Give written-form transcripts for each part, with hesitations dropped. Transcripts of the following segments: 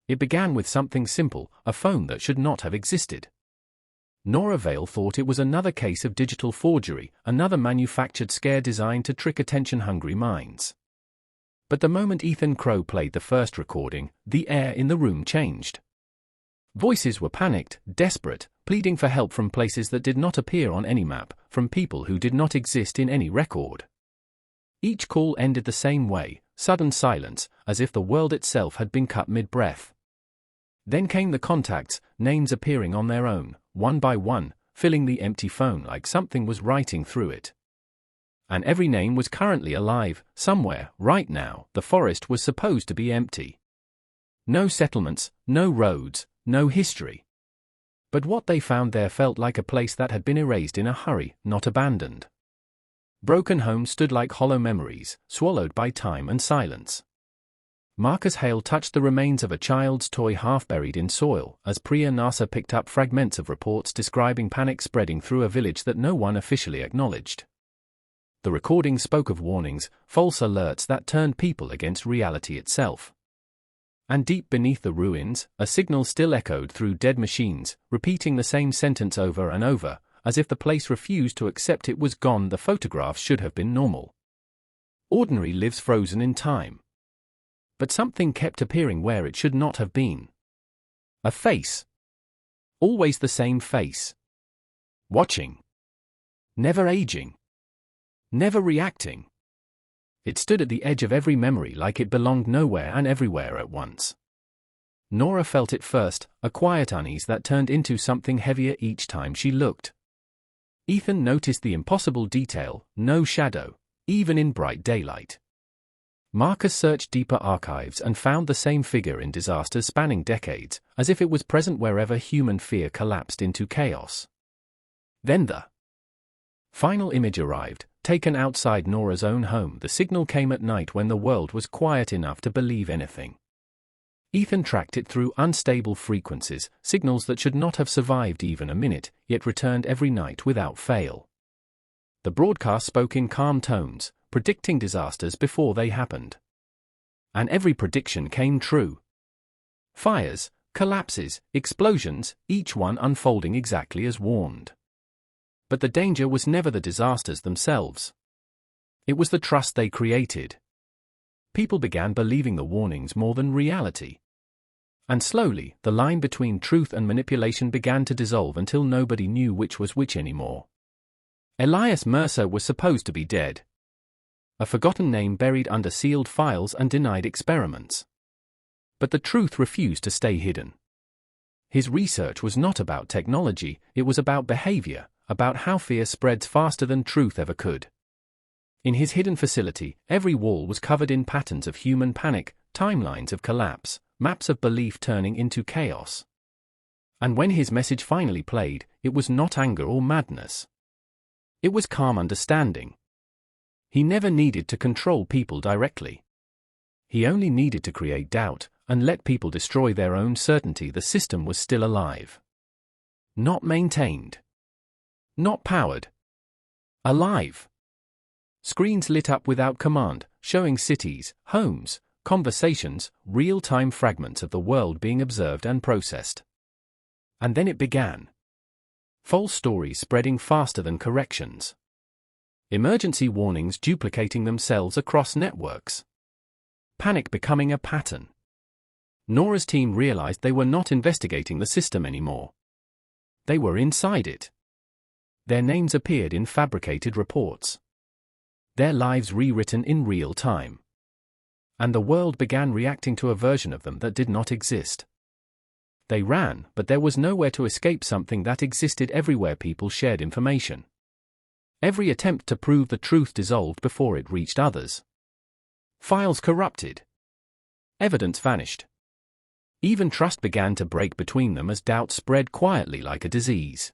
It began with something simple, a phone that should not have existed. Nora Vale thought it was another case of digital forgery, another manufactured scare designed to trick attention-hungry minds. But the moment Ethan Crowe played the first recording, the air in the room changed. Voices were panicked, desperate, pleading for help from places that did not appear on any map, from people who did not exist in any record. Each call ended the same way, sudden silence, as if the world itself had been cut mid-breath. Then came the contacts, names appearing on their own, one by one, filling the empty phone like something was writing through it. And every name was currently alive, somewhere, right now. The forest was supposed to be empty. No settlements, no roads, no history. But what they found there felt like a place that had been erased in a hurry, not abandoned. Broken homes stood like hollow memories, swallowed by time and silence. Marcus Hale touched the remains of a child's toy half buried in soil, as Priya Nasa picked up fragments of reports describing panic spreading through a village that no one officially acknowledged. The recording spoke of warnings, false alerts that turned people against reality itself. And deep beneath the ruins, a signal still echoed through dead machines, repeating the same sentence over and over, as if the place refused to accept it was gone. The photographs should have been normal. Ordinary lives frozen in time. But something kept appearing where it should not have been. A face. Always the same face. Watching. Never aging. Never reacting. It stood at the edge of every memory like it belonged nowhere and everywhere at once. Nora felt it first, a quiet unease that turned into something heavier each time she looked. Ethan noticed the impossible detail, no shadow, even in bright daylight. Marcus searched deeper archives and found the same figure in disasters spanning decades, as if it was present wherever human fear collapsed into chaos. Then the final image arrived, taken outside Nora's own home. The signal came at night when the world was quiet enough to believe anything. Ethan tracked it through unstable frequencies, signals that should not have survived even a minute, yet returned every night without fail. The broadcast spoke in calm tones, predicting disasters before they happened. And every prediction came true. Fires, collapses, explosions, each one unfolding exactly as warned. But the danger was never the disasters themselves. It was the trust they created. People began believing the warnings more than reality. And slowly, the line between truth and manipulation began to dissolve until nobody knew which was which anymore. Elias Mercer was supposed to be dead. A forgotten name buried under sealed files and denied experiments. But the truth refused to stay hidden. His research was not about technology, it was about behavior, about how fear spreads faster than truth ever could. In his hidden facility, every wall was covered in patterns of human panic, timelines of collapse, maps of belief turning into chaos. And when his message finally played, it was not anger or madness. It was calm understanding. He never needed to control people directly. He only needed to create doubt, and let people destroy their own certainty the system was still alive. Not maintained. Not powered. Alive. Screens lit up without command, showing cities, homes, conversations, real-time fragments of the world being observed and processed. And then it began. False stories spreading faster than corrections. Emergency warnings duplicating themselves across networks. Panic becoming a pattern. Nora's team realized they were not investigating the system anymore. They were inside it. Their names appeared in fabricated reports. Their lives rewritten in real time. And the world began reacting to a version of them that did not exist. They ran, but there was nowhere to escape something that existed everywhere. People shared information. Every attempt to prove the truth dissolved before it reached others. Files corrupted. Evidence vanished. Even trust began to break between them as doubt spread quietly like a disease.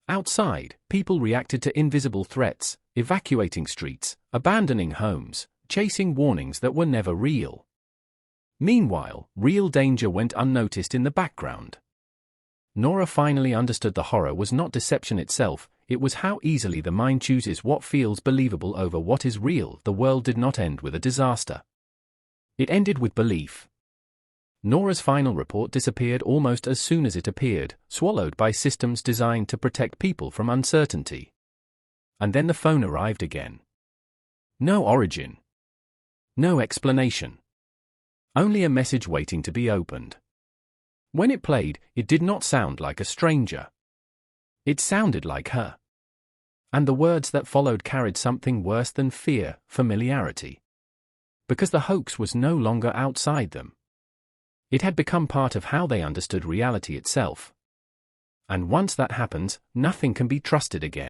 Outside, people reacted to invisible threats, evacuating streets, abandoning homes, chasing warnings that were never real. Meanwhile, real danger went unnoticed in the background. Nora finally understood the horror was not deception itself, it was how easily the mind chooses what feels believable over what is real. The world did not end with a disaster. It ended with belief. Nora's final report disappeared almost as soon as it appeared, swallowed by systems designed to protect people from uncertainty. And then the phone arrived again. No origin. No explanation. Only a message waiting to be opened. When it played, it did not sound like a stranger. It sounded like her. And the words that followed carried something worse than fear, familiarity. Because the hoax was no longer outside them. It had become part of how they understood reality itself. And once that happens, nothing can be trusted again.